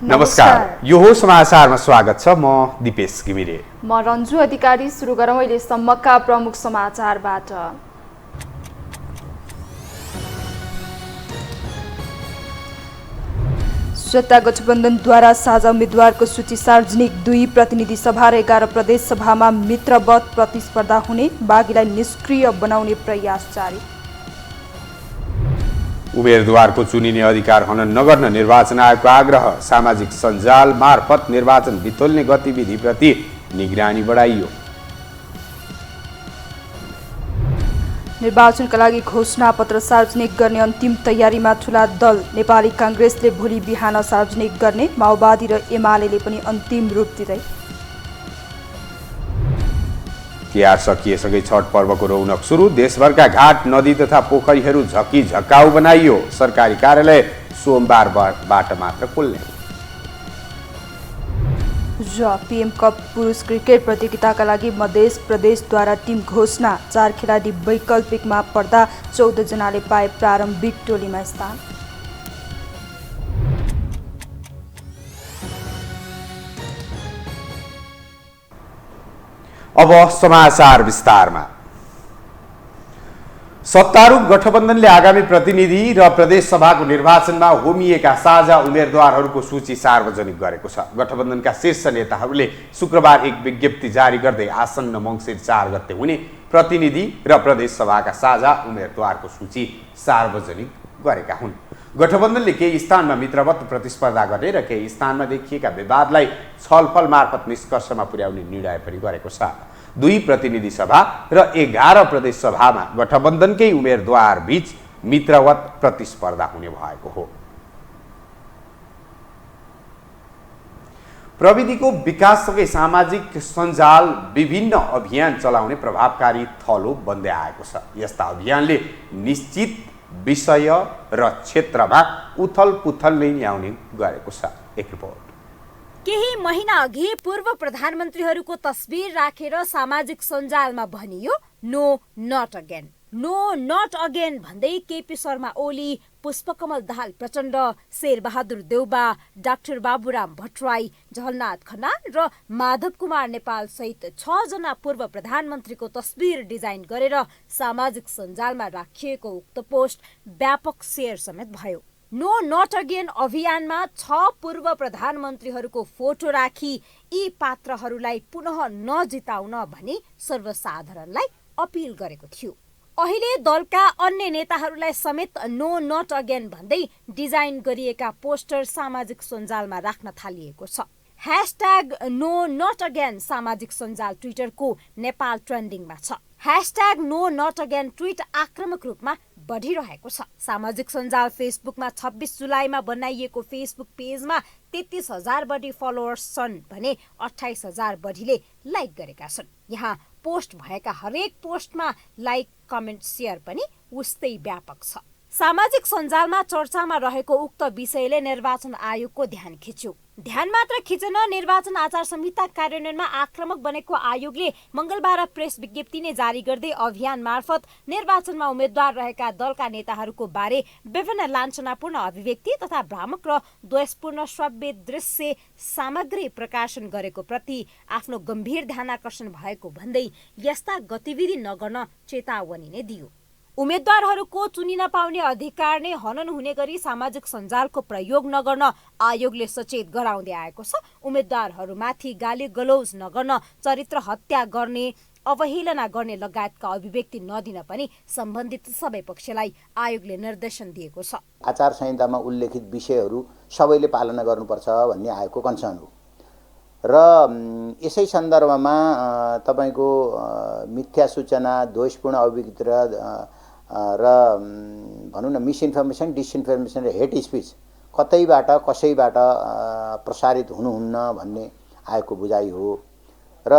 नमस्कार, यो हो समाचारमा स्वागत छ। म दिपेश घिमिरे। म रन्जु अधिकारी। सुरु गरौँ अहिलेसम्मका प्रमुख समाचारबाट। सत्ता गठबन्धनद्वारा साझा उम्मेद्वारको सूची सार्वजनिक। 2 प्रतिनिधि सभा र 11 प्रदेश सभामा मित्रवत प्रतिस्पर्धा हुने। बागीलाई निष्क्रिय बनाउने प्रयास जारी। उम्मेद्वारको चुनिने अधिकार हनन नगर्न निर्वाचन आयोगको आग्रह। सामाजिक सञ्जाल मार्फत निर्वाचन बितोल्ने गतिविधिप्रति निगरानी बढाइयो। निर्वाचनका लागि घोषणापत्र सार्वजनिक गर्ने अन्तिम तयारीमा ठुला दल। नेपाली काङ्ग्रेसले भोलि बिहान सार्वजनिक गर्ने। माओवादी र एमाले पनि अन्तिम रूप दिँदै। तिहार सकिएसँगै छठ पर्वको रौनक सुरु। देशभरका घाट, नदी तथा पोखरीहरू झक्काउ बनाइयो। सरकारी कार्यालय सोमबारबाट मात्र खुल्ने। र पीएम कप पुरुष क्रिकेट प्रतियोगिताका लागि मध्य प्रदेशद्वारा टिम घोषणा। 4 खेलाडी वैकल्पिकमा पर्दा 14 जनाले पाए प्रारम्भिक टोलीमा स्थान। अब समाचार विस्तारमा। सत्तारूढ गठबन्धनले आगामी प्रतिनिधि र प्रदेश सभाको निर्वाचनमा होमिएका साझा उम्मेद्वारहरूको सूची सार्वजनिक गरेको छ। गठबन्धनका शीर्ष नेताहरूले शुक्रबार एक विज्ञप्ति जारी गर्दै आसन्न मङ्सिर 4 गते हुने प्रतिनिधि र प्रदेश सभाका साझा उम्मेद्वारको सूची सार्वजनिक गरेका हुन्। गठबन्धनले केही स्थानमा मित्रवत प्रतिस्पर्धा गर्ने र केही स्थानमा देखिएका विवादलाई छलफल मार्फत निष्कर्षमा पुर्याउने निर्णय पनि गरेको छ। 2 प्रतिनिधि सभा र 11 प्रदेश सभामा गठबन्धनकै उम्मेद्वार बीच मित्रवत प्रतिस्पर्धा हुने भएको हो। प्रविधिको विकाससँगै सामाजिक सञ्जाल विभिन्न अभियान चलाउने प्रभावकारी थलो बन्दै आएको छ। यस्ता अभियानले निश्चित विषय र क्षेत्रमा उथलपुथल नै ल्याउने गरेको छ। एक रिपोर्ट। केही महिना अघि पूर्व प्रधानमन्त्रीहरूको तस्बिर राखेर सामाजिक सञ्जालमा भनियो no not again. No not again भन्दै केपी शर्मा ओली, पुष्पकमल दाहाल प्रचण्ड, शेरबहादुर देउबा, डाक्टर बाबुराम भट्टराई, जहलनाथ खनाल र माधव कुमार नेपाल सहित 6 जना पूर्व प्रधानमन्त्रीको तस्बिर डिजाइन गरेर सामाजिक सञ्जालमा राखिएको उक्त पोस्ट व्यापक शेयर समेत भयो। नो नट अगेन अभियानमा 6 पूर्व प्रधानमन्त्रीहरूको फोटो राखी यी पात्रहरूलाई पुनः नजिताउन भनी सर्वसाधारणलाई अपिल गरेको थियो। अहिले दलका अन्य नेताहरूलाई समेत नो नट अगेन भन्दै डिजाइन गरिएका पोस्टर सामाजिक सञ्जालमा राख्न थालिएको छ। # नो नट अगेन सामाजिक सञ्जाल ट्विटरको नेपाल ट्रेन्डिङमा छ। # नो नट अगेन ट्विट आक्रामक रूपमा बढिरहेको छ। सामाजिक सञ्जाल फेसबुकमा 26 जुलाईमा बनाइएको फेसबुक पेजमा 33,000 बढी फलोअर्स छन् भने 28,000 बढीले लाइक गरेका छन्। यहाँ पोस्ट भएका हरेक पोस्टमा लाइक, कमेन्ट, शेयर पनि उस्तै व्यापक छ। सामाजिक सञ्जालमा चर्चामा रहेको उक्त विषयले निर्वाचन आयोगको ध्यान खिच्यो। ध्यान मात्र खिचेन, निर्वाचन आचार संहिता कार्यान्वयनमा आक्रामक बनेको आयोगले मंगलबार प्रेस विज्ञप्ति नै जारी गर्दै अभियान मार्फत निर्वाचनमा उम्मेद्वार रहेका दलका नेताहरूको बारे विभिन्न लाञ्छनापूर्ण अभिव्यक्ति तथा भ्रामक र द्वेषपूर्ण श्रव्य दृश्य सामग्री प्रकाशन गरेको प्रति आफ्नो गम्भीर ध्यानाकर्षण भएको भन्दै यस्ता गतिविधि नगर्न चेतावनी नै दियो। उम्मेद्वारहरूको चुनिन पाउने अधिकार नै हनन हुने गरी सामाजिक सञ्जालको प्रयोग नगर्न आयोगले सचेत गराउँदै आएको छ। उम्मेद्वारहरूमाथि गाली गलौज नगर्न, चरित्र हत्या गर्ने, अवहेलना गर्ने लगायतका अभिव्यक्ति नदिन पनि सम्बन्धित सबै पक्षलाई आयोगले निर्देशन दिएको छ। आचार संहितामा उल्लेखित विषयहरू सबैले पालना गर्नुपर्छ भन्ने आयोगको कन्सर्न हो र यसै सन्दर्भमा तपाईको मिथ्या सूचना, द्वेषपूर्ण अभिव्यक्ति र भनौँ न मिसइन्फर्मेसन, डिसइन्फर्मेसन र हेट स्पिच कतैबाट कसैबाट प्रसारित हुनुहुन्न भन्ने आयोगको बुझाइ हो र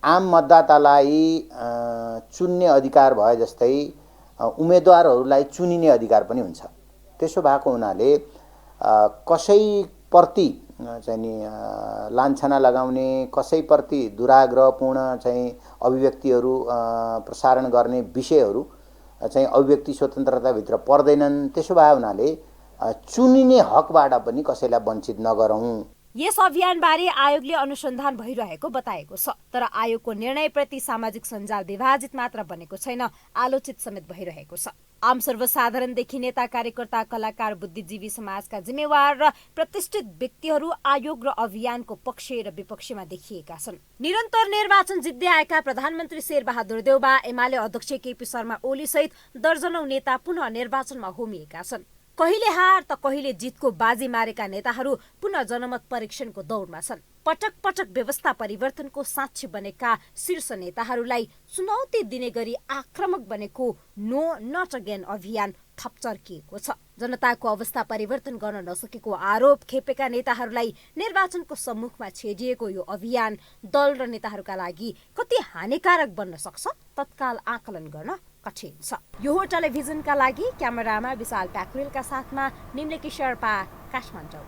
आम मतदातालाई चुन्ने अधिकार भए जस्तै उम्मेदवारहरूलाई चुनिने अधिकार पनि हुन्छ। त्यसो भएको हुनाले कसैप्रति चाहिँ नि लाञ्छना लगाउने, कसैप्रति दुराग्रहपूर्ण चाहिँ अभिव्यक्तिहरू प्रसारण गर्ने विषयहरू चाहिँ अभिव्यक्ति स्वतन्त्रताभित्र पर्दैनन्। त्यसो भए हुनाले चुनिने हकबाट पनि कसैलाई वञ्चित नगरौँ। यस अभियानबारे आयोगले अनुसन्धान भइरहेको बताएको छ, तर आयोगको निर्णयप्रति सामाजिक सञ्जाल विभाजित मात्र बनेको छैन, आलोचित समेत भइरहेको छ। आम सर्वसाधारणदेखि नेता, कार्यकर्ता, कलाकार, बुद्धिजीवी समाजका जिम्मेवार र प्रतिष्ठित व्यक्तिहरू आयोग र अभियानको पक्ष र विपक्षमा देखिएका छन्। निरन्तर निर्वाचन जित्दै आएका प्रधानमन्त्री शेरबहादुर देउबा, एमाले अध्यक्ष केपी शर्मा ओली सहित दर्जनौं नेता पुनः निर्वाचनमा होमिएका छन्। कहिले हार त कहिले जितको बाजी मारेका नेताहरू पुनः जनमत परीक्षणको दौडमा छन्। पटक पटक व्यवस्था परिवर्तनको साक्षी बनेका शीर्ष नेताहरूलाई चुनौती दिने गरी आक्रामक बनेको नो नट अगेन अभियान थप चर्किएको छ। जनताको अवस्था परिवर्तन गर्न नसकेको आरोप खेपेका नेताहरूलाई निर्वाचनको सम्मुखमा छेडिएको यो अभियान दल र नेताहरूका लागि कति हानिकारक बन्न सक्छ तत्काल आकलन गर्न कठिन छ। यो हो टेलिभिजनका लागि क्यामेरामा विशाल प्याक्रेलका साथमा निम्लेकी शेर्पा, काठमाडौँ।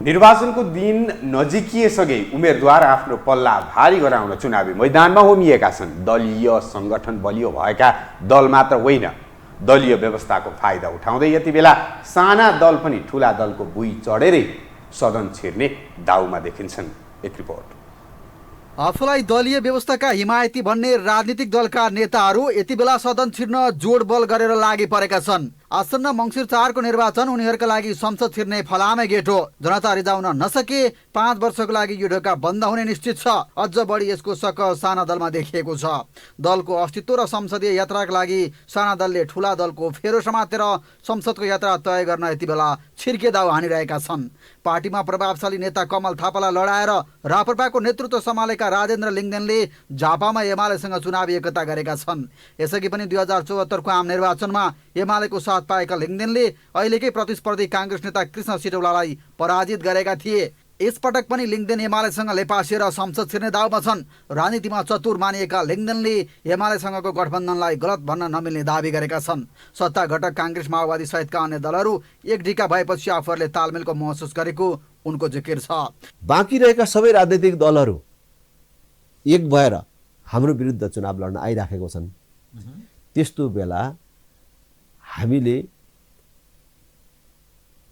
निर्वाचनको दिन नजिकिएसँगै उम्मेदवार आफ्नो पल्ला भारी गराउन चुनावी मैदानमा होमिएका छन्। दलीय संगठन बलियो भएका दल मात्र होइन, दलीय व्यवस्थाको फाइदा उठाउँदै यति बेला साना दल पनि ठुला दलको बुई चढेरै सदन छिर्ने दाउमा देखिन्छन्। एक रिपोर्ट। आफूलाई दलीय व्यवस्थाका हिमायती भन्ने राजनीतिक दलका नेताहरू यति बेला सदन छिर्न जोडबल गरेर लागि परेका छन्। आसन्न मङ्सिर 4 को निर्वाचन उनीहरूका लागि संसद छिर्ने फलामे गेट हो। जनता रिजाउन नसके 5 वर्षको लागि यो ढोका बन्द हुने निश्चित छ। अझ बढी यसको शक साना दलमा देखिएको छ। दलको अस्तित्व र संसदीय यात्राका लागि साना दलले ठुला दलको फेरो समातेर संसदको यात्रा तय गर्न यति बेला छिर्के दाउ हानिरहेका छन्। पार्टीमा प्रभावशाली नेता कमल थापालाई लडाएर राप्रपाको नेतृत्व सम्हालेका राजेन्द्र लिङ्गदेनले झापामा एमालेसँग चुनावी एकता गरेका छन्। यसअघि पनि 2074 को आम निर्वाचनमा एमालेको साथ पाएका लिङ्गदेनले अहिलेकै प्रतिस्पर्धी काङ्ग्रेस नेता कृष्ण सिटौलालाई पराजित गरेका थिए। यसपटक पनि लिङ्गदेन एमालेसँग लेपासिएर संसद छिर्ने दाउमा छन्। राजनीतिमा चतुर मानिएका लिङ्गदेनले एमालेसँगको गठबन्धनलाई गलत भन्न नमिल्ने दावी गरेका छन्। सत्ता घटक काङ्ग्रेस, माओवादी सहितका अन्य दलहरू एक ढिका भएपछि आफूहरूले तालमेलको महसुस गरेको उनको जिकिर छ। बाँकी रहेका सबै राजनीतिक दलहरू एक भएर हाम्रो विरुद्ध चुनाव लड्न आइराखेको छन्। त्यस्तो बेला हामीले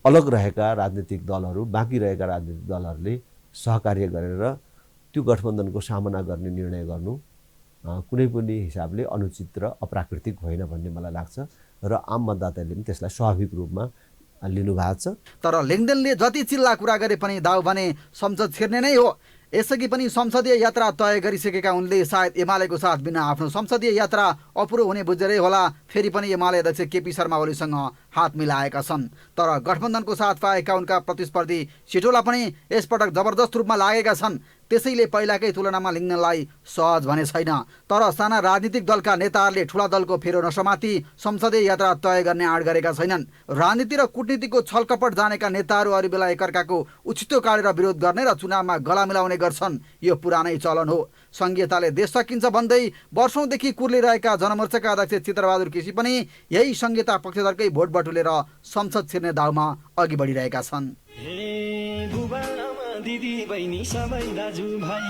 अलग रहेका राजनीतिक दलहरू, बाँकी रहेका राजनीतिक दलहरूले सहकार्य गरेर त्यो गठबन्धनको सामना गर्ने निर्णय गर्नु कुनै पनि हिसाबले अनुचित र अप्राकृतिक होइन भन्ने मलाई लाग्छ र आम मतदाताले पनि त्यसलाई स्वाभाविक रूपमा लिनुभएको छ। तर लिङ्गदेनले जति चिल्ला कुरा गरे पनि दाउ भने संसद छिर्ने नै हो। यसअघि पनि संसदीय यात्रा तय गरिसकेका उनले सायद एमालेको साथ बिना आफ्नो संसदीय यात्रा अपुरो हुने बुझेरै होला फेरि पनि एमाले अध्यक्ष केपी शर्मा ओलीसँग हात मिलाएका छन्। तर गठबन्धनको साथ पाएका उनका प्रतिस्पर्धी सिटौला पनि यसपटक जबरजस्त रूपमा लागेका छन्। त्यसैले पहिलाकै तुलनामा लिङ्गदेनलाई सहज भने छैन। तर साना राजनीतिक दलका नेताहरूले ठुला दलको फेरो नसमाती संसदीय यात्रा तय गर्ने आँट गरेका छैनन्। राजनीति र कूटनीतिको छलकपट जानेका नेताहरू अरू बेला एकअर्काको उछितो काटेर विरोध गर्ने र चुनावमा गला मिलाउने गर्छन्। यो पुरानै चलन हो। संघीयताले देश सकिन्छ भन्दै वर्षौंदेखि कुर्लिरहेका जनमोर्चाका अध्यक्ष चित्रबहादुर केसी पनि यही संघीयता पक्षधरकै भोट बटुलेर संसद छिर्ने दाउमा अघि बढिरहेका छन्। दिदी बहिनी सबै दाजुभाइ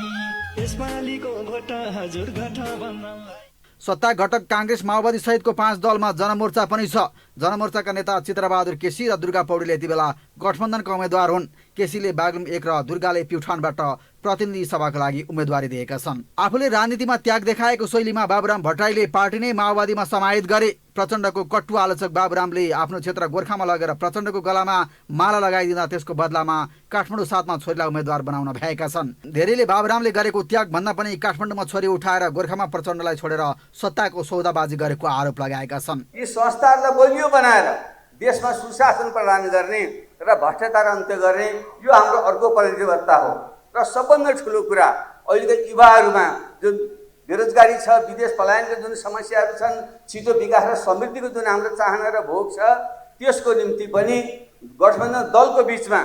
यसपालिको भोट हजुर गठबन्धनलाई। सत्ता घटक काङ्ग्रेस, माओवादी सहितको 5 दलमा जनमोर्चा पनि छ। जनमोर्चाका नेता चित्रबहादुर केसी र दुर्गा पौडेल यति बेला गठबन्धनका उम्मेद्वार हुन्। केसीले बागलुङ 1 र दुर्गाले प्युठानबाट प्रतिनिधि सभाका लागि उम्मेदवारी दिएका छन्। आफूले राजनीतिमा त्याग देखाएको शैलीमा बाबुराम भट्टराईले पार्टी नै माओवादीमा समाहित गरे। प्रचण्डको कट्टु आलोचक बाबुरामले आफ्नो क्षेत्र गोर्खामा लगेर प्रचण्डको गलामा माला लगाइदिँदा त्यसको बदलामा काठमाडौँ 7 मा छोरीलाई उम्मेद्वार बनाउन भएका छन्। धेरैले बाबुरामले गरेको त्याग भन्दा पनि काठमाडौँमा छोरी उठाएर गोर्खामा प्रचण्डलाई छोडेर सत्ताको सौदाबाजी गरेको आरोप लगाएका छन्। यी संस्थाहरूलाई बलियो बनाएर देशमा सुशासन प्रदान गर्ने र भ्रष्टाचार अन्त्य गर्ने यो हाम्रो अर्को प्रतिबद्धता हो। र सबभन्दा ठुलो कुरा अहिलेका युवाहरूमा जुन बेरोजगारी छ, विदेश पलायनका जुन समस्याहरू छन्, छिटो विकास र समृद्धिको जुन हाम्रो चाहना र भोग छ, त्यसको निम्ति पनि गठबन्धन दलको बिचमा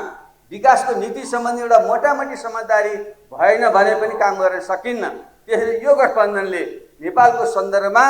विकासको नीति सम्बन्धी एउटा मोटामोटी समझदारी भएन भने पनि काम गर्न सकिन्न। त्यसैले यो गठबन्धनले नेपालको सन्दर्भमा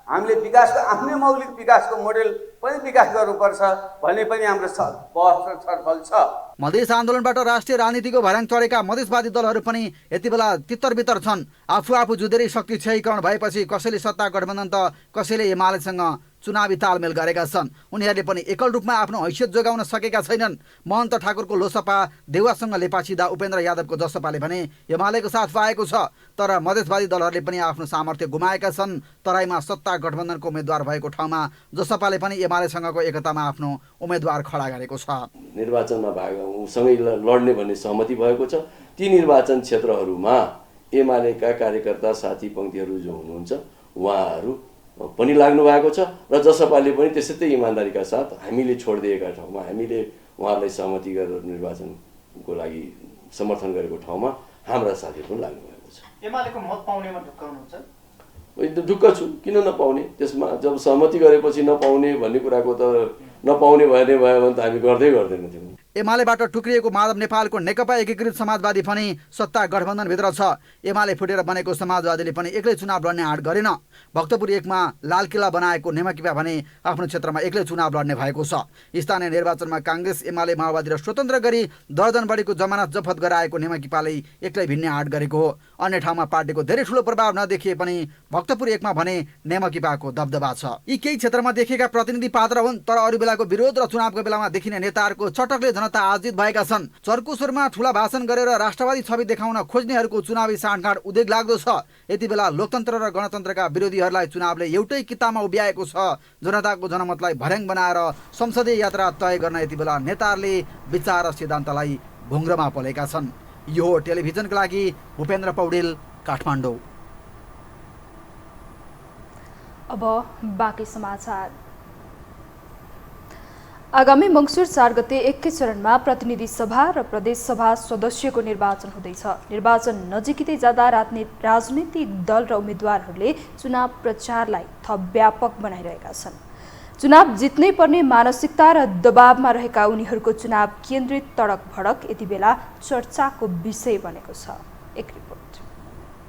हामीले विकासको आफ्नै मौलिक विकासको मोडेल पनि विकास गर्नुपर्छ भन्ने पनि हाम्रो छलफल छ। मधेस आन्दोलनबाट राष्ट्रिय राजनीतिको भर्याङ चढेका मधेसवादी दलहरू पनि यति बेला तित्तरबित्तर छन्। आफू जुधेरै शक्ति क्षयीकरण भएपछि कसैले सत्ता गठबन्धन त कसैले एमालेसँग चुनावी तालमेल गरेका छन्। उनीहरूले पनि एकल रूपमा आफ्नो हैसियत जोगाउन सकेका छैनन्। महन्त ठाकुरको लोसपा देउवासँग लेपासिदा उपेन्द्र यादवको जसपाले भने एमालेको साथ पाएको छ। तर मधेसवादी दलहरूले पनि आफ्नो सामर्थ्य गुमाएका छन्। तराईमा सत्ता गठबन्धनको उम्मेद्वार भएको ठाउँमा जसपाले पनि एमालेसँगको एकतामा आफ्नो उम्मेद्वार खडा गरेको छ। निर्वाचनमा सँगै लड्ने भन्ने सहमति भएको छ। ती निर्वाचन क्षेत्रहरूमा एमालेका कार्यकर्ता साथी पङ्क्तिहरू जो हुनुहुन्छ उहाँहरू पनि लाग्नु भएको छ र जसपाले पनि त्यसै इमान्दारीका साथ हामीले छोडिदिएका ठाउँमा हामीले उहाँहरूलाई सहमति गरेर निर्वाचनको लागि समर्थन गरेको ठाउँमा हाम्रा साथीहरू पनि लाग्नु भएको छ। एमालेको मत पाउनेमा ढुक्क हुनुहुन्छ? ढुक्क छु, किन नपाउने? त्यसमा जब सहमति गरेपछि नपाउने भन्ने कुराको त नपाउने भयो भने त हामी गर्दैनथ्यौँ। एमालेबाट टुक्रिएको माधव नेपालको नेकपा एकीकृत समाजवादी पनि सत्ता गठबन्धनभित्र छ। एमाले फुटेर बनेको समाजवादीले पनि एक्लै चुनाव लड्ने आँट गरेन। भक्तपुर 1 मा लालकिल्ला बनाएको नेमाकिपा भने आफ्नो क्षेत्रमा एक्लै चुनाव लड्ने भएको छ। स्थानीय निर्वाचनमा काङ्ग्रेस, एमाले, माओवादी र स्वतन्त्र गरी दर्जन बढीको जमानत जफत गराएको नेमाकिपाले एक्लै भिन्ने आँट गरेको हो। अन्य ठाउँमा पार्टीको धेरै ठुलो प्रभाव नदेखिए पनि भक्तपुर 1 मा भने नेमाकिपाको दबदबा छ। यी केही क्षेत्रमा देखेका प्रतिनिधि पात्र हुन्, तर अरू बेलाको विरोध र चुनावको बेलामा देखिने नेताहरूको चटकले जनता आजित भएका छन्। चर्को स्वरमा ठुला भाषण गरेर राष्ट्रवादी छवि देखाउन खोज्नेहरूको चुनावी साँठगाँठ उदेक लाग्दो छ। यति बेला लोकतन्त्र र गणतन्त्रका विरोधीहरूलाई चुनावले एउटै किताबमा उभ्याएको छ। जनताको जनमतलाई भर्याङ बनाएर संसदीय यात्रा तय गर्न यति बेला नेताहरूले विचार र सिद्धान्तलाई भुङ्ग्रोमा पलेका छन्। यो हो टेलिभिजनका लागि भूपेन्द्र पौडेल, काठमाडौँ। अब बाँकी समाचार। आगामी मङ्सिर 4 गते एकै चरणमा प्रतिनिधि सभा र प्रदेश सभा सदस्यको निर्वाचन हुँदैछ। निर्वाचन नजिकै जाँदा राजनीतिक दल र उम्मेद्वारहरूले चुनाव प्रचारलाई थप व्यापक बनाइरहेका छन्। चुनाव जित्नै पर्ने मानसिकता र दबावमा रहेका उनीहरूको चुनाव केन्द्रित तडक भडक यति बेला चर्चाको विषय बनेको छ। एक रिपोर्ट।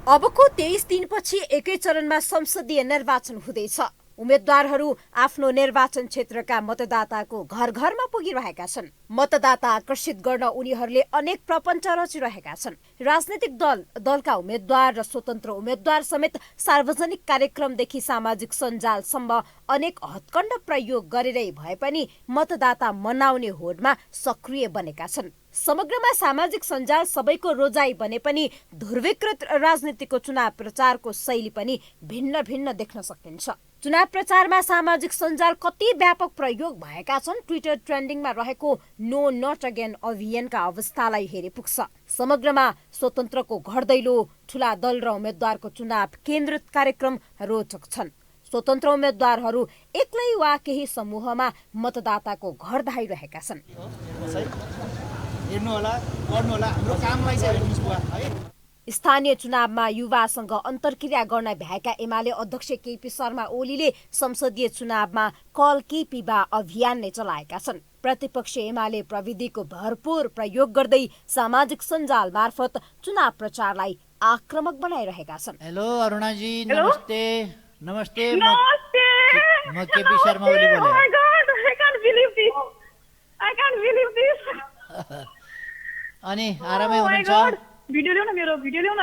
अबको 23 दिनपछि एकै चरणमा संसदीय निर्वाचन हुँदैछ। उम्मेद्वारहरू आफ्नो निर्वाचन क्षेत्रका मतदाताको घर घरमा पुगिरहेका छन्। मतदाता आकर्षित गर्न उनीहरूले अनेक प्रपञ्च रचिरहेका छन्। राजनीतिक दलका उम्मेद्वार र स्वतन्त्र उम्मेद्वार समेत सार्वजनिक कार्यक्रमदेखि सामाजिक सञ्जालसम्म अनेक हत्कण्ड प्रयोग गरेरै भए पनि मतदाता मनाउने होडमा सक्रिय बनेका छन्। समग्रमा सामाजिक सञ्जाल सबैको रोजाइ बने पनि ध्रुवीकृत राजनीतिको चुनाव प्रचारको शैली पनि भिन्न भिन्न देख्न सकिन्छ। चुनाव प्रचारमा सामाजिक सञ्जाल कति व्यापक प्रयोग भएका छन्, ट्विटर ट्रेन्डिङमा रहेको नो नट अगेन अभियानका अवस्थालाई हेरे पुग्छ। समग्रमा स्वतन्त्रको घरदैलो, ठूला दल र उम्मेद्वारको चुनाव केन्द्रित कार्यक्रम रोचक छन्। स्वतन्त्र उम्मेद्वारहरू एक्लै वा केही समूहमा मतदाताको घर धाइरहेका छन्। स्थानीय चुनावमा युवासँग अन्तर्क्रिया गर्न भएका एमाले अध्यक्ष केपी शर्मा ओलीले संसदीय चुनावमा कल के पिबा अभियान नै चलाएका छन्। प्रतिपक्ष एमाले प्रविधिको भरपूर प्रयोग गर्दै सामाजिक सञ्जाल मार्फत चुनाव प्रचारलाई आक्रामक बनाइरहेका छन्। हेलो अरुणाजी, नमस्ते। नमस्ते, म केपी शर्मा ओली बोले। अनि आरामै हुनुहुन्छ? भिडियो ल्याउन, मेरो भिडियो ल्याउन।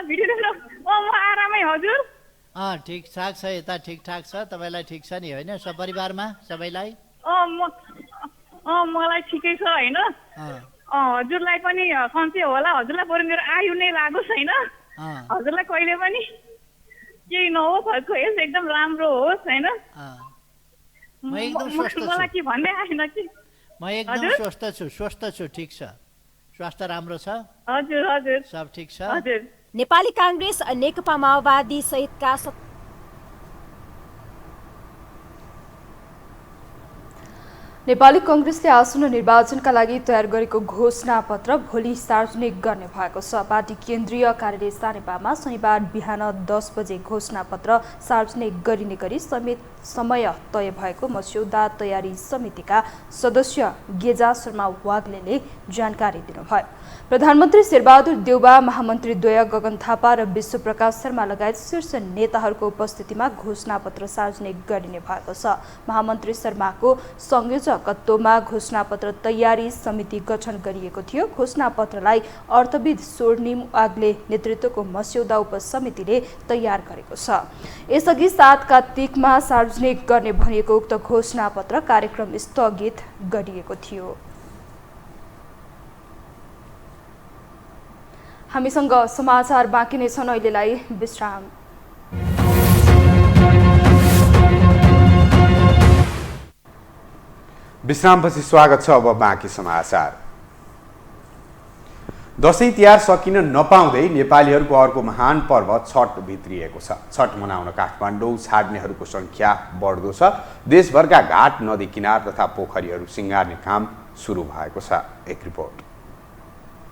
म आरामै हजुर। ठिकठाक छ, यता ठिकठाक छ। तपाईँलाई ठिक छ नि होइन? सब परिवारमा सबैलाई? मलाई ठिकै छ होइन। हजुरलाई पनि सन्चै होला। हजुरलाई बरु मेरो आयु नै लागोस् होइन। हजुरलाई कहिले पनि केही नहोस्, हजुरको हेल्थ एकदम राम्रो होस् होइन। म एकदम स्वस्थ छु। मलाई के भन्दै आएन कि? म एकदम स्वस्थ छु। ठिक छ, स्वास्थ्य राम्रो छ। हजुर हजुर, सब ठिक छ। हजुर। नेपाली काङ्ग्रेस, नेकपा माओवादी सहितका नेपाली कांग्रेसले आसन्न निर्वाचनका लागि तयार गरेको घोषणापत्र भोलि सार्वजनिक गर्ने भएको छ। पार्टी केन्द्रीय कार्यालय सानेपामा शनिबार बिहान 10 बजे घोषणापत्र सार्वजनिक गरिने गरी समय तय भएको मस्यौदा तयारी समितिका सदस्य गेजा शर्मा वाग्लेले जानकारी दिनुभयो। प्रधानमन्त्री शेरबहादुर देउबा, महामन्त्री द्वय गगन थापा र विश्वप्रकाश शर्मा लगायत शीर्ष नेताहरूको उपस्थितिमा घोषणापत्र सार्वजनिक गरिने भएको छ। महामन्त्री शर्माको संयोजक कत्तोमा घोषणापत्र तयारी समिति गठन गरिएको थियो। घोषणापत्रलाई अर्थविद स्वर्णिम वाग्ले नेतृत्वको मस्यौदा उपसमितिले तयार गरेको छ। यसअघि 7 कार्तिकमा सार्वजनिक गर्ने भनिएको उक्त घोषणापत्र कार्यक्रम स्थगित गरिएको थियो। हामीसँग समाचार बाँकी नै छन्, अहिलेलाई विश्राम। विश्रामपछि स्वागत छ। अब बाँकी समाचार। दशैं तिहार सकिन नपाउँदै नेपालीहरूको अर्को महान पर्व छठ भित्रिएको छ। छठ मनाउन काठमाडौँ छाड्नेहरूको संख्या बढ्दो छ। देशभरका घाट, नदी किनार तथा पोखरीहरू सिँगार्ने काम सुरु भएको छ। एक रिपोर्ट।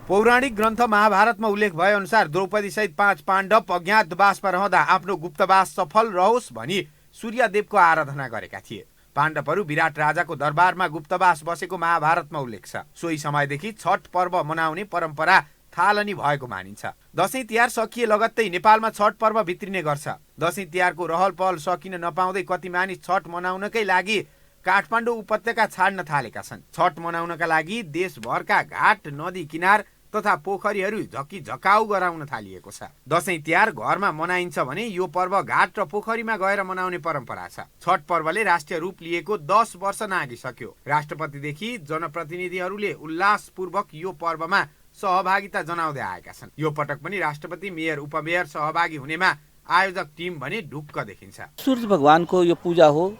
पौराणिक ग्रन्थ महाभारतमा उल्लेख भए अनुसार द्रौपदी सहित 5 पाण्डव अज्ञातवासमा रहँदा आफ्नो गुप्तवास सफल रहोस् भनी सूर्यदेवको आराधना गरेका थिए। पाण्डवहरू विराट राजाको दरबारमा गुप्तवास बसेको महाभारतमा उल्लेख छ। सोही समयदेखि छठ पर्व मनाउने परम्परा थालनी भएको मानिन्छ। दशैं तिहार सकिए लगत्तै नेपालमा छठ पर्व भित्रिने गर्छ। दशैं तिहारको रहल पहल सकिन नपाउँदै कति मानिस छठ मनाउनकै लागि काठमाडौँ उपत्यका छाड्न थालेका छन्। छठ मनाउनका लागि देशभरका घाट, नदी किनार तथा पोखरीहरू झक्किझकाउ गराउन थालिएको छ। दशैं तिहार घरमा मनाइन्छ भने यो पर्व घाट र पोखरीमा गएर मनाउने परम्परा छ। छठ पर्वले राष्ट्रिय रूप लिएको 10 वर्ष नागिसक्यो। राष्ट्रपतिदेखि जनप्रतिनिधिहरूले उल्लासपूर्वक यो पर्वमा सहभागिता जनाउँदै आएका छन्। यो पटक पनि राष्ट्रपति, मेयर, उपमेयर सहभागी हुनेमा आयोजक टिम भने ढुक्क देखिन्छ। सूर्य भगवानको यो पूजा हो।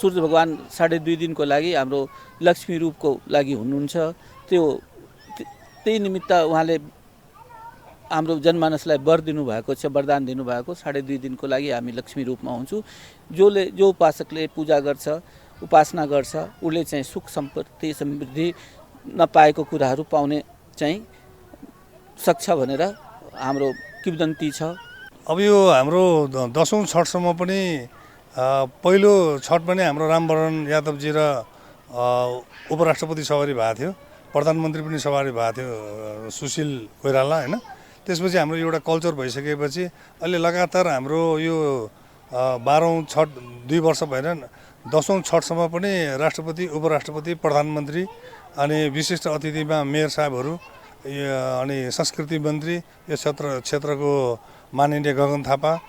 सूर्य भगवान 2.5 दिनको लागि हाम्रो लक्ष्मी रूपको लागि हुनुहुन्छ। त्यही निमित्त उहाँले हाम्रो जनमानसलाई वर दिनुभएको छ, वरदान दिनुभएको। 2.5 दिनको लागि हामी लक्ष्मी रूपमा हुन्छौँ। जो उपासकले पूजा गर्छ, उपासना गर्छ, उसले चाहिँ सुख सम्पत्ति समृद्धि नपाएको कुराहरू पाउने चाहिँ सक्छ भनेर हाम्रो किंवदन्ती छ। अब यो हाम्रो 10औं छठसम्म पनि पहिलो छठ पनि हाम्रो रामवरण यादवजी र उपराष्ट्रपति सवारी भएको थियो, प्रधानमन्त्री पनि सवारी भएको थियो, सुशील कोइराला, होइन। त्यसपछि हाम्रो एउटा कल्चर भइसकेपछि अहिले लगातार हाम्रो यो 12औं छठ 2 वर्ष भएर 10औं छठसम्म पनि राष्ट्रपति, उपराष्ट्रपति, प्रधानमन्त्री अनि विशिष्ट अतिथिमा मेयर साहबहरू अनि संस्कृति मन्त्री, यो क्षेत्रको माननीय गगन थापा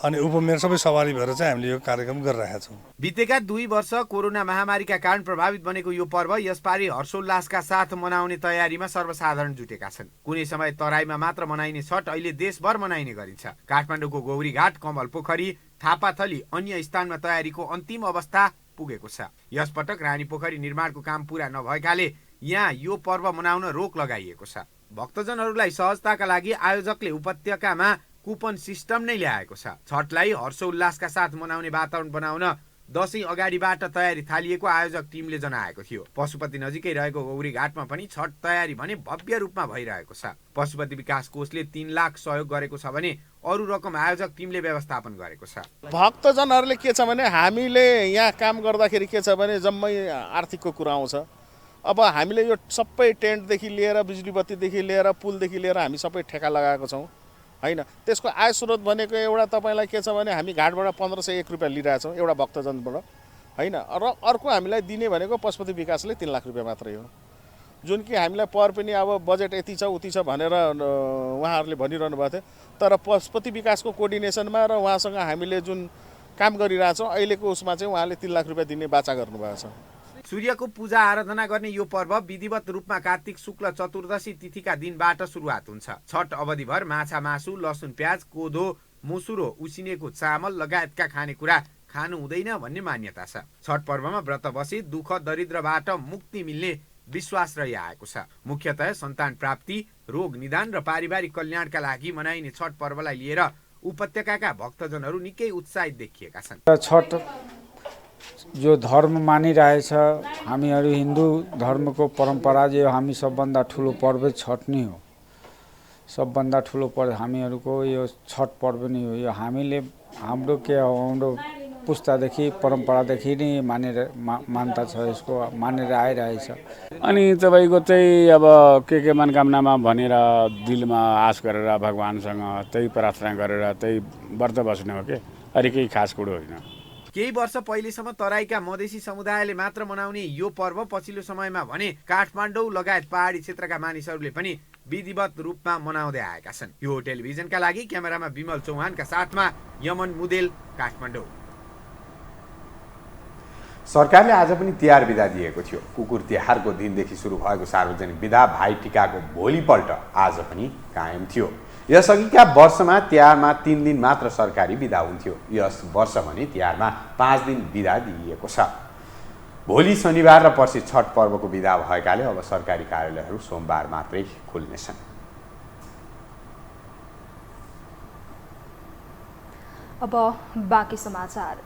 अनि उपमेयर सबै सवारी भएर चाहिँ हामीले यो कार्यक्रम गरिरहेका छौँ। बितेका 2 वर्ष कोरोना महामारीका कारण प्रभावित बनेको यो पर्व यसपालि हर्षोल्लासका साथ मनाउने तयारीमा सर्वसाधारण जुटेका छन्। कुनै समय तराईमा मात्र मनाइने छठ अहिले देशभर मनाइने गरिन्छ। काठमाडौँको गौरीघाट, कमल पोखरी, थापाथली अन्य स्थानमा तयारीको अन्तिम अवस्था पुगेको छ। यसपटक रानी पोखरी निर्माणको काम पूरा नभएकाले यहाँ यो पर्व मनाउन रोक लगाइएको छ। भक्तजनहरूलाई सहजताका लागि आयोजकले उपत्यकामा कुपन सिस्टम नै ल्याएको छ। छठलाई हर्षोल्लासका साथ मनाउने वातावरण बनाउन दशैं अगाडिबाट तयारी थालिएको आयोजक टिमले जनाएको थियो। पशुपति नजिकै रहेको गौरीघाटमा पनि छठ तयारी भने भव्य रूपमा भइरहेको छ। पशुपति विकास कोषले 3 लाख सहयोग गरेको छ भने अरू रकम आयोजक टिमले व्यवस्थापन गरेको छ। भक्तजनहरूले के छ भने हामीले यहाँ काम गर्दाखेरि के छ भने जम्मै आर्थिकको कुरा आउँछ। अब हामीले यो सबै टेन्टदेखि लिएर बिजुली बत्तीदेखि लिएर पुलदेखि लिएर हामी सबै ठेका लगाएको छौँ, होइन। त्यसको आय स्रोत भनेको एउटा तपाईँलाई के छ भने हामी घाटबाट 1501 रुपियाँ लिइरहेछौँ एउटा भक्तजनबाट, होइन। र अर्को हामीलाई दिने भनेको पशुपति विकासले 3 लाख रुपियाँ मात्रै हो, जुन कि हामीलाई पर पनि अब बजेट यति छ उति छ भनेर उहाँहरूले भनिरहनु भएको थियो। तर पशुपति विकासको कोअर्डिनेसनमा र उहाँसँग हामीले जुन काम गरिरहेछौँ अहिलेको उसमा चाहिँ उहाँले 3 लाख रुपियाँ दिने बाचा गर्नुभएको छ। सूर्यको पूजा आराधना गर्ने यो पर्व विधिवत रूपमा कार्तिक शुक्ल चतुर्दशी तिथिका दिनबाट सुरुवात हुन्छ। छठ अवधिभर माछा, मासु, लसुन, प्याज, कोदो, मुसुरो, उसिनेको चामल लगायतका खानेकुरा खानु हुँदैन भन्ने मान्यता छ। छठ पर्वमा व्रत बसी दुःख दरिद्रबाट मुक्ति मिल्ने विश्वास रहिआएको छ। मुख्यतः सन्तान प्राप्ति, रोग निदान र पारिवारिक कल्याणका लागि मनाइने छठ पर्वलाई लिएर उपत्यकाका भक्तजनहरू निकै उत्साहित देखिएका छन्। छठ जो धर्म मानिरहेछ, हामीहरू हिन्दू धर्मको परम्परा जो हामी सबभन्दा ठुलो पर्व छठ नै हो। सबभन्दा ठुलो पर्व हामीहरूको यो छठ पर्व नै हो। यो हामीले हाम्रो हाम्रो पुस्तादेखि परम्परादेखि नै मान्यता छ, यसको मानेर आइरहेछ। अनि तपाईँको चाहिँ अब के मनोकामनामा भनेर दिलमा आश गरेर भगवानसँग त्यही प्रार्थना गरेर त्यही व्रत बस्ने हो कि अरू केही खास कुरो होइन। केही वर्ष पहिलेसम्म तराईका मधेसी समुदायले मात्र मनाउने यो पर्व पछिल्लो समयमा भने काठमाडौँ लगायत पहाडी क्षेत्रका मानिसहरूले पनि विधिवत रूपमा मनाउँदै आएका छन्। यो टेलिभिजनका लागि क्यामेरामा विमल चौहानका साथमा यमन मुदेल, काठमाडौँ। सरकारले आज पनि तिहार बिदा दिएको थियो। कुकुर तिहारको दिनदेखि सुरु भएको सार्वजनिक बिदा भाइ टिकाको भोलिपल्ट आज पनि कायम थियो। यसअघिका वर्षमा तिहारमा 3 दिन मात्र सरकारी बिदा हुन्थ्यो। यस वर्ष भने तिहारमा 5 दिन बिदा दिइएको छ। भोलि शनिबार र पर्सि छठ पर्वको बिदा भएकाले अब सरकारी कार्यालयहरू सोमबार मात्रै खुल्नेछन्। अब बाँकी समाचार।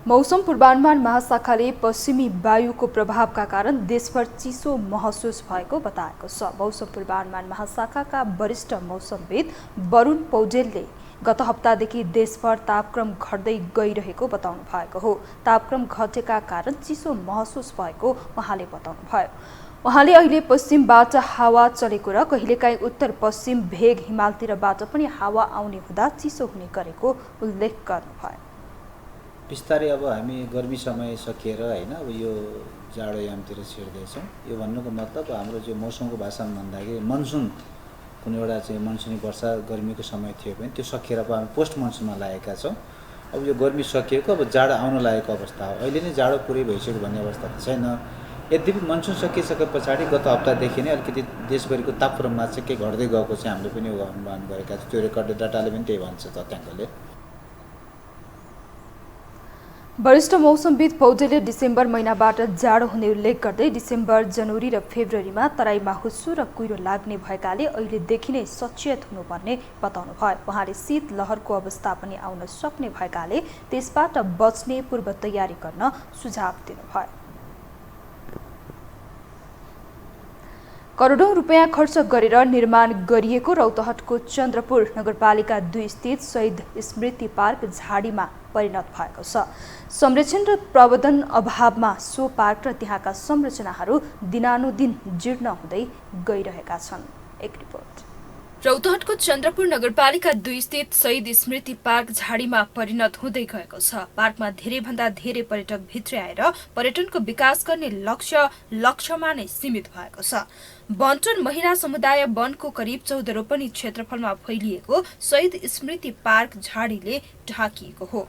मौसम पूर्वानुमान महाशाखाले पश्चिमी वायुको प्रभावका कारण देशभर चिसो महसुस भएको बताएको छ। मौसम पूर्वानुमान महाशाखाका वरिष्ठ मौसमविद वरुण पौडेलले गत हप्तादेखि देशभर तापक्रम घट्दै गइरहेको बताउनु भएको हो। तापक्रम घटेका कारण चिसो महसुस भएको उहाँले बताउनु भयो। उहाँले अहिले पश्चिमबाट हावा चलेको र कहिलेकाहीँ उत्तर पश्चिम भेग हिमालतिरबाट पनि हावा आउने हुँदा चिसो हुने गरेको उल्लेख गर्नुभयो। बिस्तारै अब हामी गर्मी समय सकिएर हैन अब यो जाडो यामतिर छिर्दैछौँ। यो भन्नुको मतलब हाम्रो जो मौसमको भाषामा भन्दाखेरि मनसुन कुनै एउटा चाहिँ मनसुनी वर्षा गर्मीको समय थियो भने त्यो सकिएर अब हामी पोस्ट मनसुनमा लागेका छौँ। अब यो गर्मी सकिएको अब जाडो आउन लागेको अवस्था हो। अहिले नै जाडो पुरै भइसक्यो भन्ने अवस्था त छैन। यद्यपि मनसुन सकिसके पछाडि गत हप्तादेखि नै अलिकति देशभरिको तापक्रममा चाहिँ के घट्दै गएको चाहिँ हामीले पनि अनुमान गरेका छौँ। त्यो रेकर्डेड डाटाले पनि त्यही भन्छ तथ्याङ्कले। वरिष्ठ मौसमविद पौडेलले डिसेम्बर महिनाबाट जाडो हुने उल्लेख गर्दै डिसेम्बर, जनवरी र फेब्रुअरीमा तराईमा हुस्सो र कुहिरो लाग्ने भएकाले अहिलेदेखि नै सचेत हुनुपर्ने बताउनु भयो। उहाँले शीत लहरको अवस्था पनि आउन सक्ने भएकाले त्यसबाट बच्ने पूर्व तयारी गर्न सुझाव दिनुभयो। करोडौं रुपियाँ खर्च गरेर निर्माण गरिएको रौतहटको चन्द्रपुर नगरपालिका 2 स्थित शहीद स्मृति पार्क झाडीमा परिणत भएको छ। संरक्षण र प्रबन्धन अभावमा सो पार्क र त्यहाँका संरचनाहरू दिनानुदिन जीर्ण हुँदै गइरहेका छन्। एक रिपोर्ट। रौतहटको चन्द्रपुर नगरपालिका 2 स्थित शहीद स्मृति पार्क झाडीमा परिणत हुँदै गएको छ। पार्कमा धेरैभन्दा धेरै पर्यटक भित्र आएर पर्यटनको विकास गर्ने लक्ष्यमा नै सीमित भएको छ। बनटोन महिला समुदाय वनको करिब 14 रोपनी क्षेत्रफलमा फैलिएको शहीद स्मृति पार्क झाडीले ढाकिएको हो।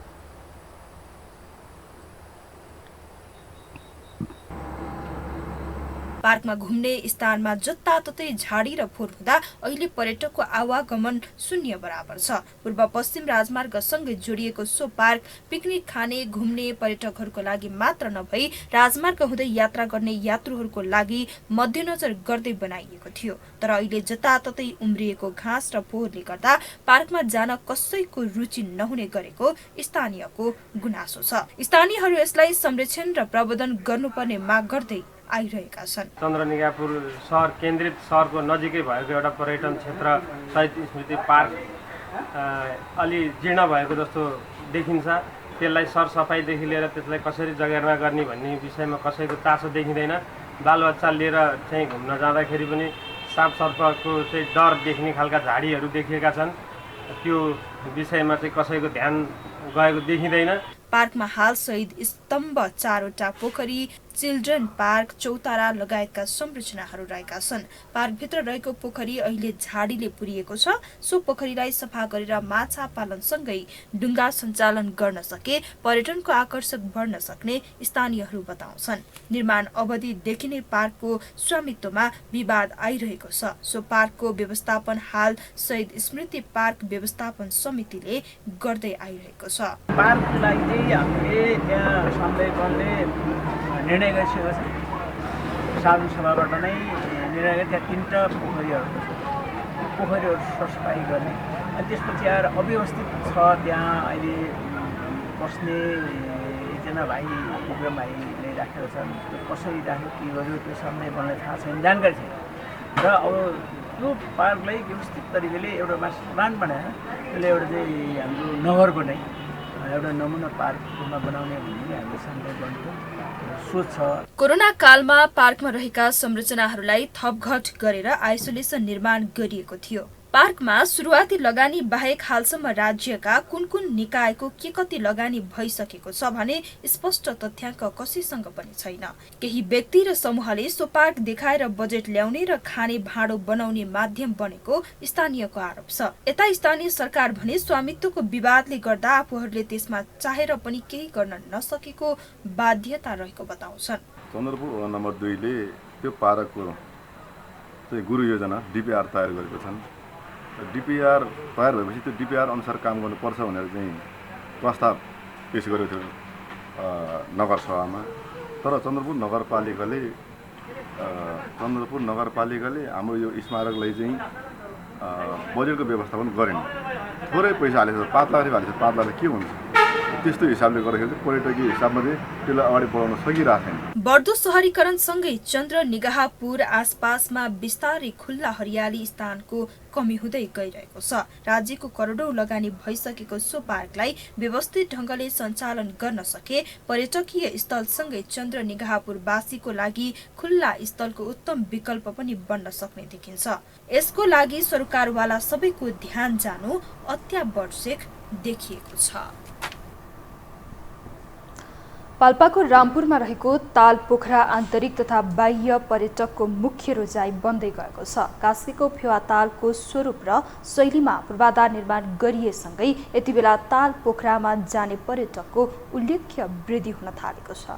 पार्कमा घुम्ने स्थानमा जताततै झाडी र फोहोर हुँदा अहिले पर्यटकको आवागमन शून्य बराबर छ। पूर्व पश्चिम राजमार्गसँगै जोडिएको सो पार्क पिकनिक खाने, घुम्ने पर्यटकहरूको लागि मात्र नभई राजमार्ग हुँदै यात्रा गर्ने यात्रुहरूको लागि मध्यनजर गर्दै बनाइएको थियो। तर अहिले जताततै उम्रिएको घाँस र फोहोरले गर्दा पार्कमा जान कसैको रुचि नहुने गरेको स्थानीयको गुनासो छ। स्थानीयहरू यसलाई संरक्षण र प्रबन्धन गर्नुपर्ने माग गर्दै आइरहेका छन्। चन्द्रनिगापुर सहर केन्द्रित सहरको नजिकै भएको एउटा पर्यटन क्षेत्र शहीद स्मृति पार्क अलि जीर्ण भएको जस्तो देखिन्छ। त्यसलाई सरसफाइदेखि लिएर त्यसलाई कसरी जगेर्ना गर्ने भन्ने विषयमा कसैको चासो देखिँदैन। बालबच्चा लिएर चाहिँ घुम्न जाँदाखेरि पनि साँप सर्पको चाहिँ डर देख्ने खालका झाडीहरू देखिएका छन्। त्यो विषयमा चाहिँ कसैको ध्यान गएको देखिँदैन। पार्कमा हाल शहीद स्तम्भ, 4वटा पोखरी, चिल्ड्रेन पार्क, चौतारा लगायतका संरचनाहरू रहेका छन्। पार्कभित्र रहेको पोखरी अहिले झाडीले पुरिएको छ। सो पोखरीलाई सफा गरेर माछा पालनसँगै डुङ्गा सञ्चालन गर्न सके पर्यटनको आकर्षक बढ्न सक्ने स्थानीयहरू बताउँछन्। निर्माण अवधिदेखि नै पार्कको स्वामित्वमा विवाद आइरहेको छ। सो पार्कको व्यवस्थापन हाल शहीद स्मृति पार्क व्यवस्थापन समितिले गर्दै आइरहेको छ। पार्कलाई चाहिँ हामीले त्यहाँ सधैँ गर्ने निर्णय गरिसकेको छ। साधारण सभाबाट नै निर्णय गरे त्यहाँ 3टा पोखरीहरू सरसफाइ गर्ने। अनि त्यसपछि आएर अव्यवस्थित छ त्यहाँ अहिले बस्ने एकजना भाइ उग्र भाइले राखेको छन्। त्यो कसरी राख्यो, के गर्यो, त्यो सबै मलाई थाहा छैन, जानकारी छैन। र अब त्यो पार्कलाई व्यवस्थित तरिकाले एउटा मास्टर प्लान बनाएर त्यसले एउटा चाहिँ हाम्रो नगरको नै एउटा नमुना पार्कमा बनाउने भन्ने हामीले सङ्कल्प गरेको सोच छ। कोरोना कालमा पार्कमा रहेका संरचनाहरूलाई थपघट गरेर आइसोलेसन निर्माण गरिएको थियो। पार्कमा सुरुवाती लगानी बाहेक हालसम्म राज्यका कुन निकायको के कति लगानी भइसकेको छ भने स्पष्ट तथ्याङ्क कसैसँग पनि छैन। केही व्यक्ति र समूहले सो पार्क देखाएर बजेट ल्याउने र खाने भाँडो बनाउने माध्यम बनेको स्थानीयको आरोप छ। यता स्थानीय सरकार भने स्वामित्वको विवादले गर्दा आफूहरूले त्यसमा चाहेर पनि केही गर्न नसकेको बाध्यता रहेको बताउँछन्। चन्द्रपुर वडा नम्बर 2 ले त्यो पार्कको चाहिँ गुरु योजना डिपिआर तयार गरेको छन्। डिपिआर तयार भएपछि त्यो डिपिआर अनुसार काम गर्नुपर्छ भनेर चाहिँ प्रस्ताव पेश गरेको थियो नगरसभामा। तर चन्द्रपुर नगरपालिकाले हाम्रो यो स्मारकलाई चाहिँ बजेटको व्यवस्थापन गरेन। थोरै पैसा हालेको छ, 5 लाख हालेको छ, 5 लाख के हुन्छ? त्यस्तो हिसाबले गर्दाखेरि चाहिँ पर्यटकीय हिसाबमा चाहिँ त्यसलाई अगाडि बढाउन सकिरहेको छैन। बढ्दो शहरीकरणसँगै चन्द्र निगाहपुर आसपासमा बिस्तारै खुल्ला हरियाली स्थानको कमी हुँदै गइरहेको छ। राज्यको करोडौं लगानी भइसकेको सो पार्कलाई व्यवस्थित ढंगले सञ्चालन गर्न सके पर्यटकीय स्थलसँगै चन्द्र निगाहपुरवासीको लागि खुल्ला स्थलको उत्तम विकल्प पनि बन्न सक्ने देखिन्छ। यसको लागि सरकारवाला सबैको ध्यान जानु अत्यावश्यक देखिएको छ। पाल्पाको रामपुरमा रहेको ताल पोखरा आन्तरिक तथा बाह्य पर्यटकको मुख्य रोजाइ बन्दै गएको छ। कास्कीको फेवा तालको स्वरूप र शैलीमा पूर्वाधार निर्माण गरिएसँगै यति बेला ताल पोखरामा जाने पर्यटकको उल्लेख्य वृद्धि हुन थालेको छ।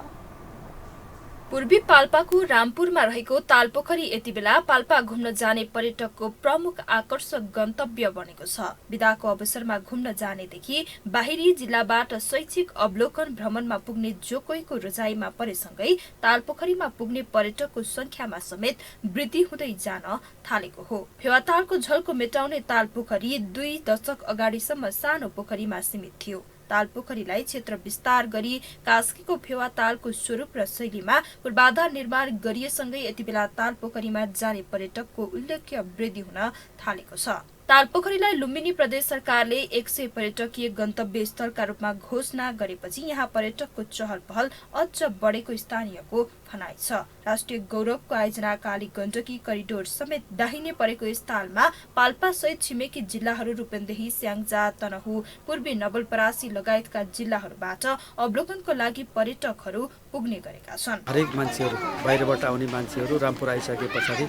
पूर्वी पाल्पाको रामपुरमा रहेको तालपोखरी यति बेला पाल्पा घुम्न जाने पर्यटकको प्रमुख आकर्षक गन्तव्य बनेको छ। बिदाको अवसरमा घुम्न जानेदेखि बाहिरी जिल्लाबाट शैक्षिक अवलोकन भ्रमणमा पुग्ने जो कोहीको रोजाइमा परेसँगै तालपोखरीमा पुग्ने पर्यटकको संख्यामा समेत वृद्धि हुँदै जान थालेको हो। फेवातालको झल्को मेटाउने तालपोखरी 2 दशक अगाडिसम्म सानो पोखरीमा सीमित थियो। तालपोखरीलाई क्षेत्र विस्तार गरी कास्कीको फेवा तालको स्वरूप र शैलीमा पूर्वाधार निर्माण गरिएसँगै यति बेला तालपोखरीमा जाने पर्यटकको उल्लेख्य वृद्धि हुन थालेको छ। तालपोखरीलाई लुम्बिनी प्रदेश सरकारले 100 पर्यटकीय गन्तव्य स्थलका रूपमा घोषणा गरेपछि यहाँ पर्यटकको चहल पहल अझ बढेको स्थानीयको भनाइ छ। राष्ट्रिय गौरवको आयोजना काली गण्डकी करिडोर समेत दाहिने परेको स्थलमा पाल्पा सहित छिमेकी जिल्लाहरू रूपन्देही, स्याङ्जा, तनहु, पूर्वी नवलपरासी लगायतका जिल्लाहरूबाट अवलोकनको लागि पर्यटकहरू पुग्ने गरेका छन्। हरेक मान्छेहरू बाहिरबाट आउने मान्छेहरू रामपुर आइसके पछाडि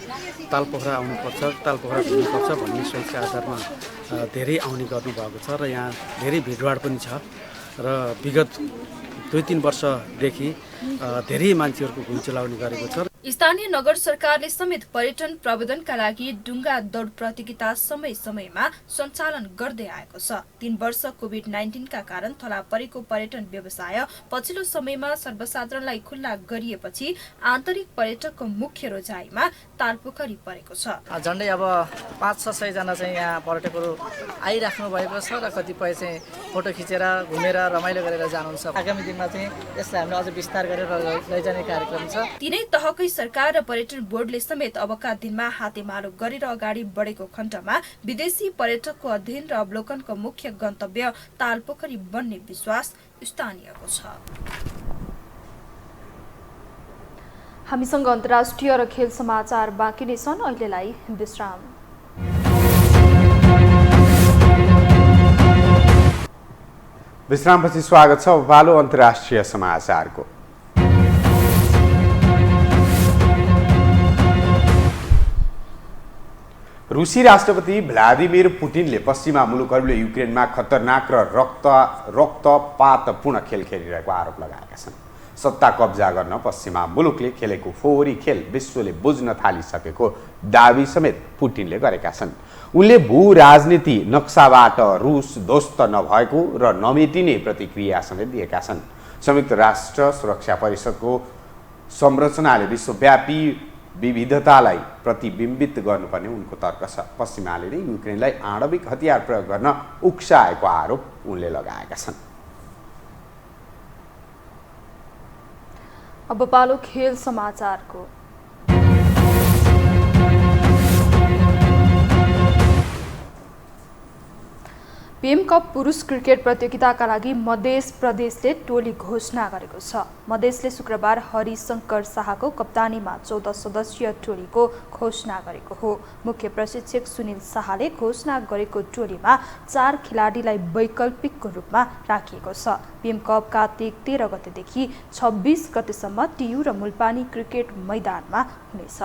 तालपोखरा आउनुपर्छ, तालपोखरा घुम्नुपर्छ भन्ने सोचका आधारमा धेरै आउने गर्नुभएको छ र यहाँ धेरै भिडभाड पनि छ र विगत 2-3 वर्षदेखि धेरै मान्छेहरूको घुइँचो चलाउने गरेको छ। स्थानीय नगर सरकारले समेत पर्यटन प्रबन्धनका लागि डुङ्गा दौड प्रतियोगिता समय समयमा सञ्चालन गर्दै आएको छ। 3 वर्ष कोभिड-19 का कारण थला परेको पर्यटन व्यवसाय पछिल्लो समयमा सर्वसाधारणलाई खुल्ला गरिएपछि आन्तरिक पर्यटकको मुख्य रोजाइमा तालपोखरी परेको छ। झन्डै अब 500-600 जना चाहिँ यहाँ पर्यटकहरू आइराख्नु भएको छ र कतिपय चाहिँ फोटो खिचेर घुमेर रमाइलो गरेर जानुहुन्छ। आगामी दिनमा चाहिँ यसलाई हामीले अझ विस्तार गरेर लैजाने कार्यक्रम छ। तीनै तहकै सरकार र पर्यटन बोर्डले समेत अबका दिनमा हातेमालो गरेर अगाडि बढेको खण्डमा विदेशी पर्यटकको अध्ययन र अवलोकनको मुख्य गन्तव्य तालपोखरी बन्ने विश्वास स्थानीयको छ। हामीसँग अन्तर्राष्ट्रिय र खेल समाचार बाँकी नै छन्। अहिलेलाई विश्राम। विश्रामपछि स्वागत छ। पालो अन्तर्राष्ट्रिय समाचारको। रुसी राष्ट्रपति भ्लादिमिर पुटिनले पश्चिमा मुलुकहरूले युक्रेनमा खतरनाक र रक्तपातपूर्ण खेल खेलिरहेको आरोप लगाएका छन्। सत्ता कब्जा गर्न पश्चिमा मुलुकले खेलेको फोहोरी खेल विश्वले बुझ्न थालिसकेको दावी समेत पुटिनले गरेका छन्। उनले भू राजनीति नक्साबाट रुस ध्वस्त नभएको र नमेटिने प्रतिक्रिया समेत दिएका छन्। संयुक्त राष्ट्र सुरक्षा परिषदको संरचनाले विश्वव्यापी विविधतालाई प्रतिबिम्बित गर्नुपर्ने उनको तर्क छ। पश्चिमाले नै युक्रेनलाई आणविक हतियार प्रयोग गर्न उक्साएको आरोप उनले लगाएका छन्। अब पालो खेल समाचारको। पीएम कप पुरुष क्रिकेट प्रतियोगिताका लागि मध्य प्रदेशले टोली घोषणा गरेको छ। मधेसले शुक्रबार हरिशंकर शाहको कप्तानीमा 14 सदस्यीय टोलीको घोषणा गरेको हो। मुख्य प्रशिक्षक सुनिल शाहले घोषणा गरेको टोलीमा 4 खेलाडीलाई वैकल्पिकको रूपमा राखिएको छ। पीएम कप कार्तिक 13 गतेदेखि 26 गतेसम्म टियु र मुलपानी क्रिकेट मैदानमा हुनेछ।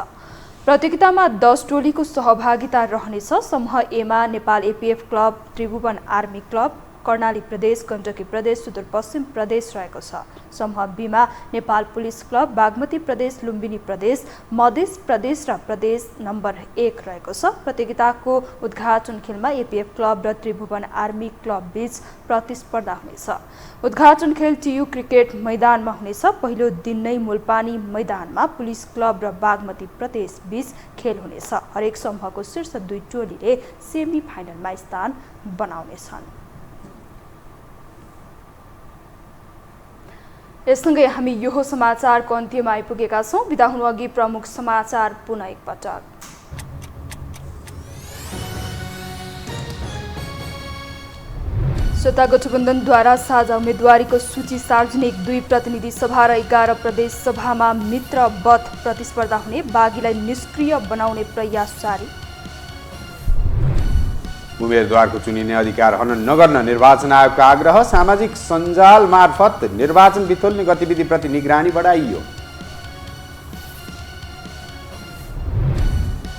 प्रतियोगितामा 10 टोलीको सहभागिता रहनेछ। समूह एमा Nepal APF club, Tribhuvan army club, Karnali प्रदेश, गण्डकी प्रदेश, सुदूरपश्चिम प्रदेश रहेको छ। समूह बीमा नेपाल पुलिस क्लब, बागमती प्रदेश, लुम्बिनी प्रदेश, मध्य प्रदेश र प्रदेश नम्बर 1 रहेको छ। प्रतियोगिताको उद्घाटन खेलमा एपीएफ क्लब र त्रिभुवन आर्मी क्लब बीच प्रतिस्पर्धा हुनेछ। उद्घाटन खेल टियु क्रिकेट मैदानमा हुनेछ। पहिलो दिन नै मुलपानी मैदानमा पुलिस क्लब र बागमती प्रदेश बीच खेल हुनेछ। हरेक समूहको शीर्ष 2 टोलीले सेमी फाइनलमा स्थान बनाउनेछन्। यससँगै हामी यो समाचारको अन्त्यमा आइपुगेका छौँ। बिदा हुनु अघि प्रमुख समाचार पुनः एकपटक। सत्ता गठबन्धनद्वारा साझा उम्मेदवारीको सूची सार्वजनिक, 2 प्रतिनिधि सभा र 11 प्रदेश सभामा मित्रवत प्रतिस्पर्धा हुने, बागीलाई निष्क्रिय बनाउने प्रयास जारी। उम्मेदवारको चुनिने अधिकार हनन नगर्न निर्वाचन आयोगको आग्रह। सामाजिक सञ्जाल मार्फत निर्वाचन बिथोल्ने गतिविधिप्रति निगरानी बढाइयो।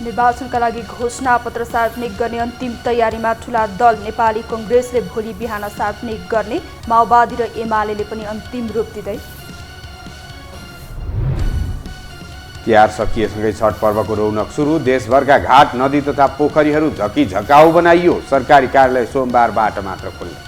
निर्वाचनका लागि घोषणापत्र सार्वजनिक गर्ने अन्तिम तयारीमा ठूला दल। नेपाली कांग्रेसले भोलि बिहान सार्वजनिक गर्ने, माओवादी र एमाले पनि अन्तिम रूप दिँदै। तिहार सकिएसँगै छठ पर्वको रौनक सुरु। देशभरका घाट, नदी तथा पोखरीहरू झकिझकाउ बनाइयो। सरकारी कार्यालय सोमबारबाट मात्र खुल्ला।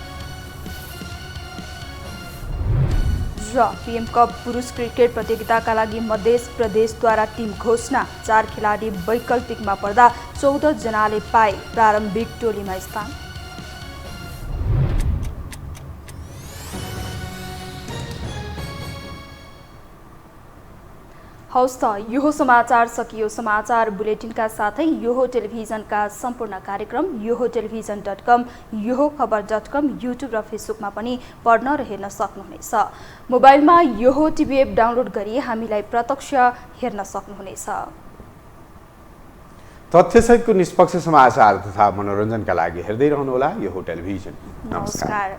र पीएम कप पुरुष क्रिकेट प्रतियोगिताका लागि मध्य प्रदेशद्वारा टिम घोषणा। 4 खेलाडी वैकल्पिकमा पर्दा 14 जनाले पाए प्रारम्भिक टोलीमा स्थान। हौस् त यो समाचार सकियो। समाचार बुलेटिनका साथै यो टेलिभिजनका सम्पूर्ण कार्यक्रम yoho.television.com, yoho.खबर.com, युट्युब र फेसबुकमा पनि पढ्न र हेर्न सक्नुहुनेछ। मोबाइलमा योहो टिभी एप डाउनलोड गरी हामीलाई प्रत्यक्ष हेर्न सक्नुहुनेछ। तथ्यसहितको निष्पक्ष समाचार तथा मनोरञ्जनका लागि हेर्दै रहनुहोला योहो टेलिभिजन। नमस्कार।